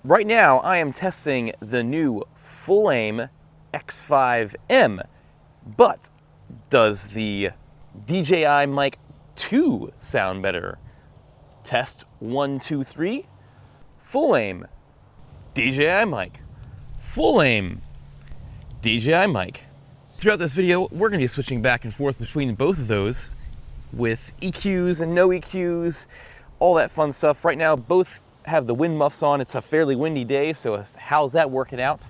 Right now, I am testing the new Fulaim X5M, but does the DJI Mic 2 sound better? Test 1, 2, 3. Full aim, DJI mic. Full aim, DJI mic. Throughout this video, we're going to be switching back and forth between both of those with EQs and no EQs, all that fun stuff. Right now, both have the wind muffs on. It's a fairly windy day, so how's that working out?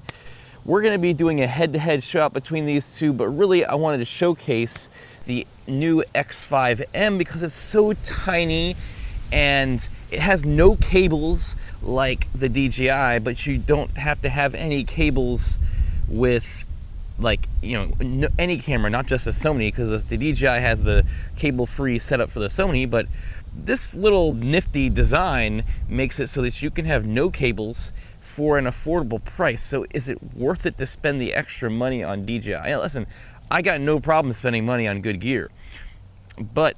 We're going to be doing a head-to-head shot between these two, but really I wanted to showcase the new X5M because it's so tiny and it has no cables like the DJI, but you don't have to have any cables with, like, you know, any camera, not just a Sony, because the DJI has the cable-free setup for the Sony, but this little nifty design makes it so that you can have no cables for an affordable price. So is it worth it to spend the extra money on DJI? Yeah, listen, I got no problem spending money on good gear, but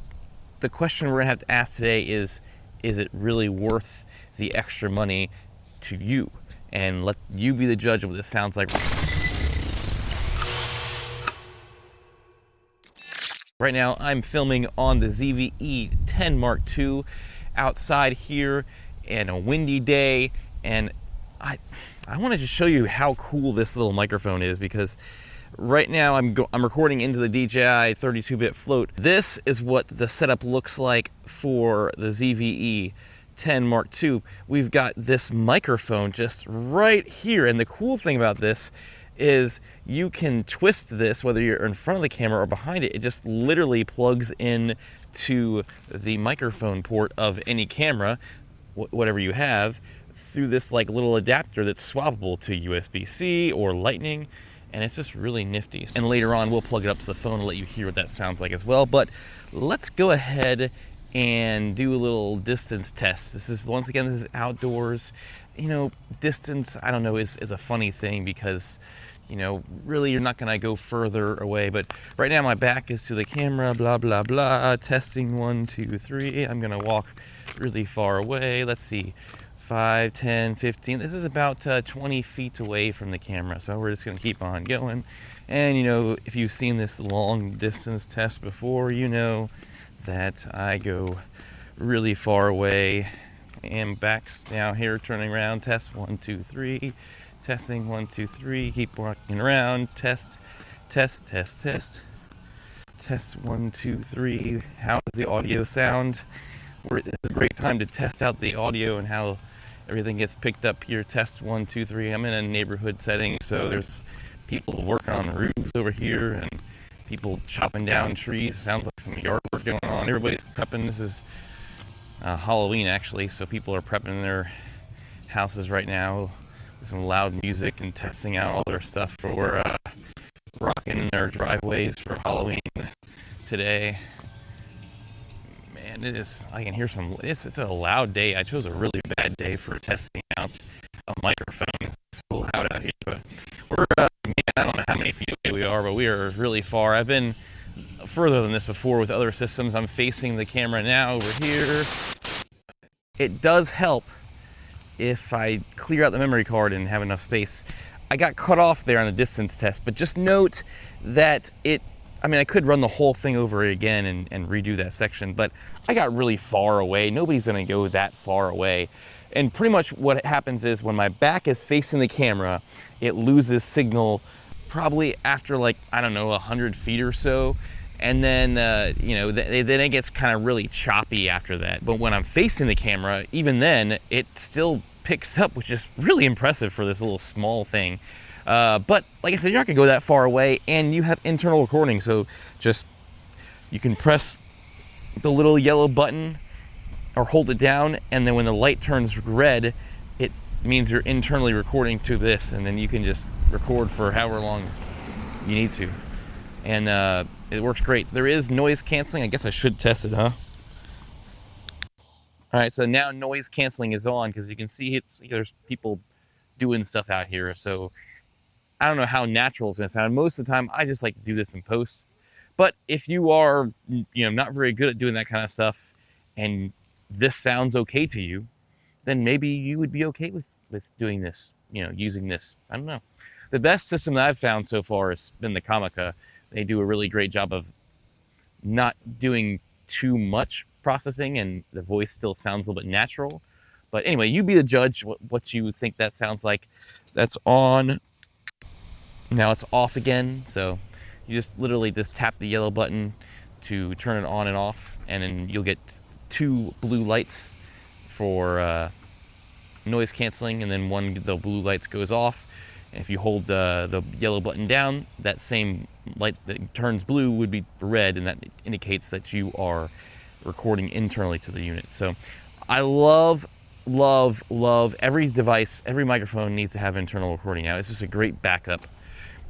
the question we're gonna have to ask today is it really worth the extra money to you? And let you be the judge of what this sounds like. Right now, I'm filming on the ZV-E10 Mark II outside here in a windy day, and I wanted to show you how cool this little microphone is, because right now I'm recording into the DJI 32-bit float. This is what the setup looks like for the ZV-E10 Mark II. We've got this microphone just right here, and the cool thing about this is you can twist this whether you're in front of the camera or behind it. It just literally plugs in to the microphone port of any camera, whatever you have, through this like little adapter that's swappable to USB-C or Lightning, and it's just really nifty. And later on we'll plug it up to the phone and let you hear what that sounds like as well. But let's go ahead and do a little distance test. This is, once again, this is outdoors. You know, distance, I don't know, is a funny thing because, you know, really you're not gonna go further away. But right now my back is to the camera, blah, blah, blah. Testing 1, 2, 3. I'm gonna walk really far away. Let's see, 5, 10, 15. This is about 20 feet away from the camera. So we're just gonna keep on going. And you know, if you've seen this long distance test before, you know that I go really far away. And back now here, turning around, test 1, 2, 3, testing 1, 2, 3, keep walking around, test, test, test, test, test 1, 2, 3. How does the audio sound? This is a great time to test out the audio and how everything gets picked up here. Test 1, 2, 3. I'm in a neighborhood setting, so there's people working on the roofs over here and people chopping down trees. Sounds like some yard work going on. Everybody's prepping. This is Halloween, actually, so people are prepping their houses right now with some loud music and testing out all their stuff for rocking their driveways for Halloween today. Man, it is, I can hear some, it's a loud day. I chose a really bad day for testing out a microphone. It's so loud out here, but we're, man, I don't know how many feet away we are, but we are really far. I've been further than this before with other systems. I'm facing the camera now over here. It does help if I clear out the memory card and have enough space. I got cut off there on the distance test, but just note that I mean, I could run the whole thing over again and redo that section, but I got really far away. Nobody's gonna go that far away. And pretty much what happens is when my back is facing the camera, it loses signal probably after, like, I don't know, 100 feet or so. And then, you know, then it gets kind of really choppy after that. But when I'm facing the camera, even then, it still picks up, which is really impressive for this little small thing. But like I said, you're not gonna go that far away, and you have internal recording. So just, you can press the little yellow button or hold it down, and then when the light turns red, it means you're internally recording to this, and then you can just record for however long you need to. And it works great. There is noise canceling. I guess I should test it, huh? All right, so now noise canceling is on, because you can see there's people doing stuff out here. So I don't know how natural it's gonna sound. Most of the time, I just like to do this in post. But if you are, you know, not very good at doing that kind of stuff, and this sounds okay to you, then maybe you would be okay with with doing this, using this. I don't know. The best system that I've found so far has been the Comica. They do a really great job of not doing too much processing, and the voice still sounds a little bit natural. But anyway, you be the judge what you think that sounds like. That's on. Now it's off again, so you just literally just tap the yellow button to turn it on and off, and then you'll get 2 blue lights for noise canceling, and then the blue lights goes off. And if you hold the yellow button down, that same light that turns blue would be red, and that indicates that you are recording internally to the unit. So I love every device, every microphone needs to have internal recording now. It's just a great backup,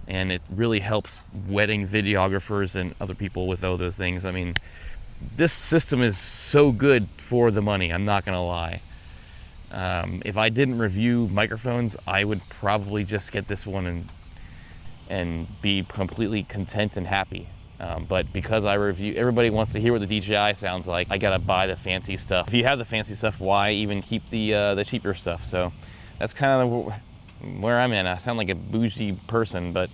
and it really helps wedding videographers and other people with all those things. I mean, this system is so good for the money, I'm not gonna lie. If I didn't review microphones, I would probably just get this one and be completely content and happy. But because I review, everybody wants to hear what the DJI sounds like. I gotta buy the fancy stuff. If you have the fancy stuff, why even keep the cheaper stuff? So that's kind of where I'm at. I sound like a bougie person, but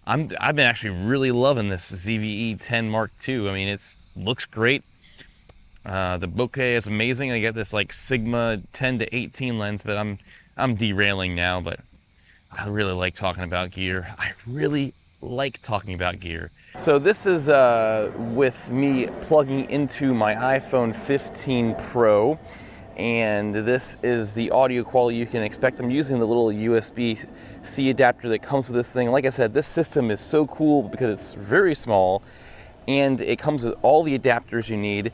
I've been actually really loving this ZV-E 10 Mark II. I mean, it looks great. The bokeh is amazing. I got this like Sigma 10 to 18 lens, but I'm derailing now. But I really like talking about gear. I really like talking about gear. So this is with me plugging into my iPhone 15 Pro, and this is the audio quality you can expect. I'm using the little USB-C adapter that comes with this thing. Like I said, this system is so cool because it's very small, and it comes with all the adapters you need,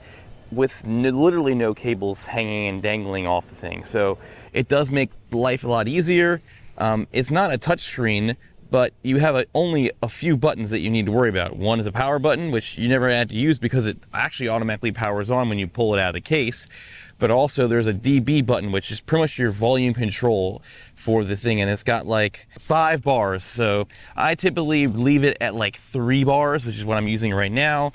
with literally no cables hanging and dangling off the thing. So it does make life a lot easier. It's not a touch screen, but you have only a few buttons that you need to worry about. One is a power button, which you never had to use because it actually automatically powers on when you pull it out of the case. But also there's a dB button, which is pretty much your volume control for the thing, and it's got like 5 bars. So I typically leave it at like 3 bars, which is what I'm using right now,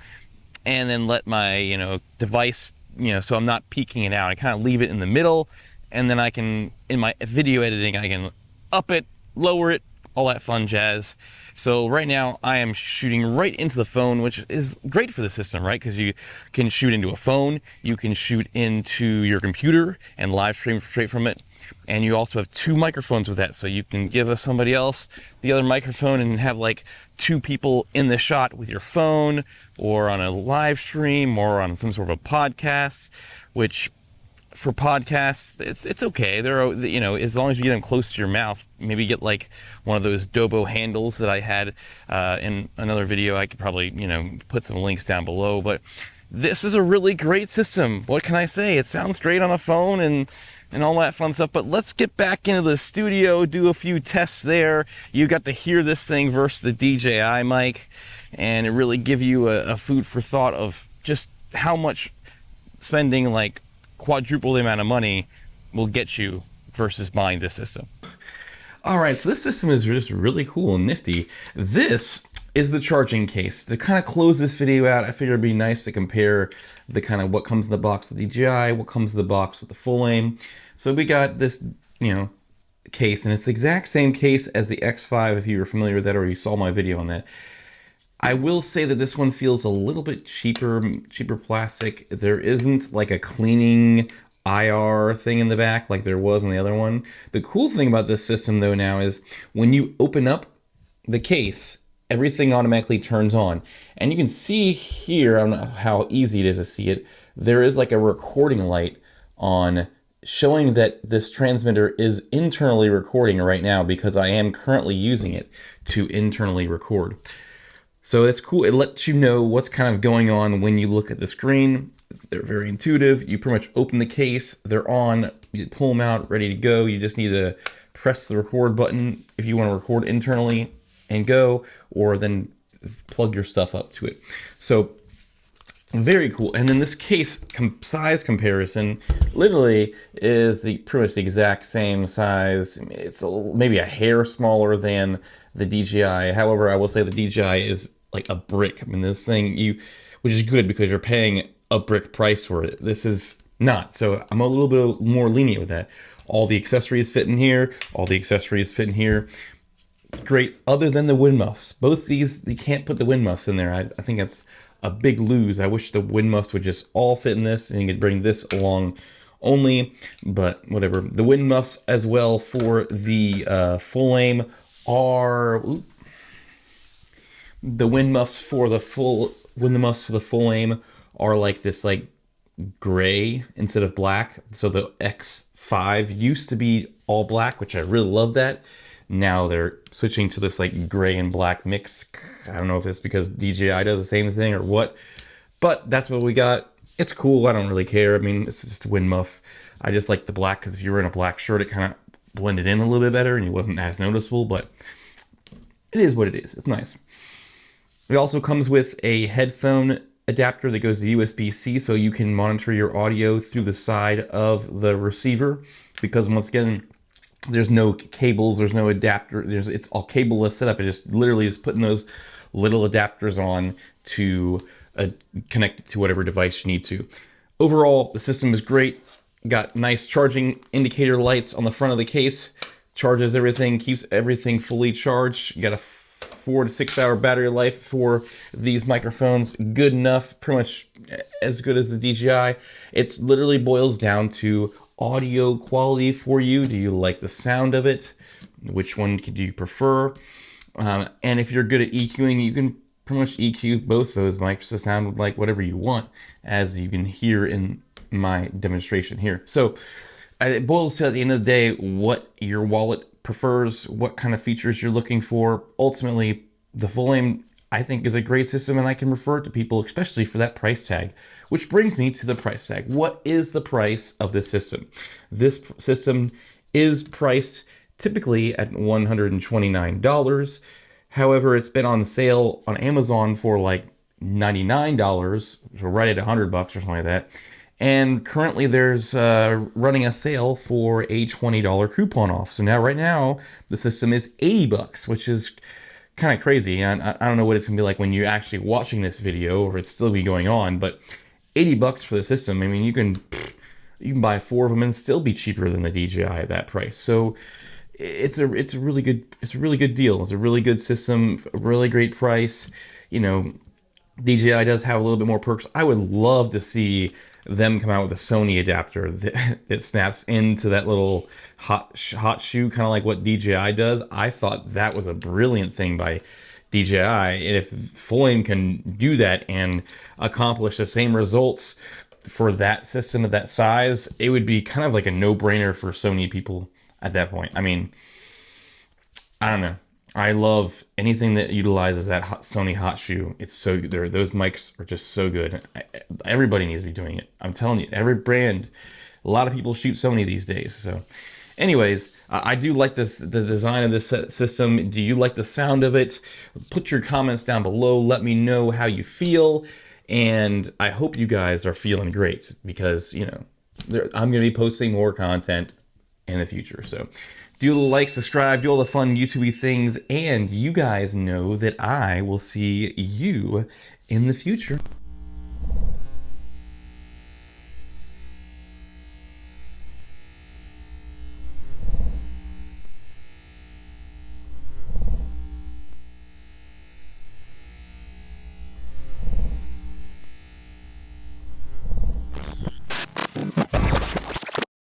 and then let my device, so I'm not peaking it out. I kind of leave it in the middle, and then I can, in my video editing, I can up it, lower it, all that fun jazz. So right now I am shooting right into the phone, which is great for the system, right? Because you can shoot into a phone, you can shoot into your computer and live stream straight from it. And you also have 2 microphones with that, so you can give somebody else the other microphone and have like 2 people in the shot with your phone, or on a live stream, or on some sort of a podcast, which for podcasts, it's okay. They're, as long as you get them close to your mouth. Maybe get like one of those Dobo handles that I had in another video. I could probably, put some links down below. But this is a really great system. What can I say? It sounds great on a phone and all that fun stuff. But let's get back into the studio, do a few tests there. You got to hear this thing versus the DJI mic, and it really give you a food for thought of just how much spending like quadruple the amount of money will get you versus buying this system. All right, so this system is just really cool and nifty. This is the charging case. To kind of close this video out, I figured it'd be nice to compare the kind of what comes in the box with the DJI, what comes in the box with the Fulaim. So we got this, case, and it's the exact same case as the X5 if you were familiar with that or you saw my video on that. I will say that this one feels a little bit cheaper plastic. There isn't like a cleaning IR thing in the back like there was on the other one. The cool thing about this system though now is when you open up the case, everything automatically turns on. And you can see here, I don't know how easy it is to see it, there is like a recording light on, showing that this transmitter is internally recording right now because I am currently using it to internally record. So it's cool. It lets you know what's kind of going on when you look at the screen. They're very intuitive. You pretty much open the case, they're on, you pull them out, ready to go. You just need to press the record button if you want to record internally and go, or then plug your stuff up to it. So very cool. And then this case size comparison literally is pretty much the exact same size. It's maybe a hair smaller than the DJI. However, I will say the DJI is like a brick. I mean, this thing, which is good because you're paying a brick price for it. This is not. So I'm a little bit more lenient with that. All the accessories fit in here. All the accessories fit in here. Great, other than the wind muffs. Both these, you can't put the wind muffs in there. I think that's a big lose. I wish the wind muffs would just all fit in this, and you could bring this along only, but whatever. The wind muffs as well for the Fulaim are... The wind muffs for the Fulaim are like this, like gray instead of black. So the X5 used to be all black, which I really love that. Now they're switching to this like gray and black mix. I don't know if it's because DJI does the same thing or what, but that's what we got. It's cool. I don't really care. I mean, it's just a wind muff. I just like the black because if you were in a black shirt, it kind of blended in a little bit better and it wasn't as noticeable, but it is what it is. It's nice. It also comes with a headphone adapter that goes to USB-C, so you can monitor your audio through the side of the receiver, because once again, there's no cables, there's no adapter, it's all cableless setup. It just literally is putting those little adapters on to connect it to whatever device you need to. Overall, the system is great. Got nice charging indicator lights on the front of the case. Charges everything, keeps everything fully charged. You got a 4 to 6 hour battery life for these microphones. Good enough, pretty much as good as the DJI. It literally boils down to audio quality for you. Do you like the sound of it? Which one do you prefer? And if you're good at EQing, you can pretty much EQ both those mics to sound like whatever you want, as you can hear in my demonstration here. So it boils to, at the end of the day, what your wallet prefers, what kind of features you're looking for. Ultimately, the Fulaim, I think, is a great system, and I can refer it to people, especially for that price tag. Which brings me to the price tag. What is the price of this system? This system is priced typically at $129. However, it's been on sale on Amazon for like $99, so right at $100 or something like that. And currently there's running a sale for a $20 coupon off. So now, right now, the system is $80, which is kind of crazy. And I don't know what it's gonna be like when you're actually watching this video, or if it's still be going on, but $80 for the system. I mean, you can buy 4 of them and still be cheaper than the DJI at that price. So it's a really good deal. It's a really good system, a really great price. You know, DJI does have a little bit more perks. I would love to see them come out with a Sony adapter that snaps into that little Hotshoe, kind of like what DJI does. I thought that was a brilliant thing by DJI, and if Fulaim can do that and accomplish the same results for that system of that size, it would be kind of like a no-brainer for Sony people at that point. I mean, I don't know. I love anything that utilizes that Sony Hotshoe. It's so good. Those mics are just so good. Everybody needs to be doing it. I'm telling you, every brand, a lot of people shoot Sony these days. So anyways, I do like the design of this system. Do you like the sound of it? Put your comments down below. Let me know how you feel. And I hope you guys are feeling great, because, you know, I'm going to be posting more content in the future. So do like, subscribe, do all the fun YouTube-y things, and you guys know that I will see you in the future.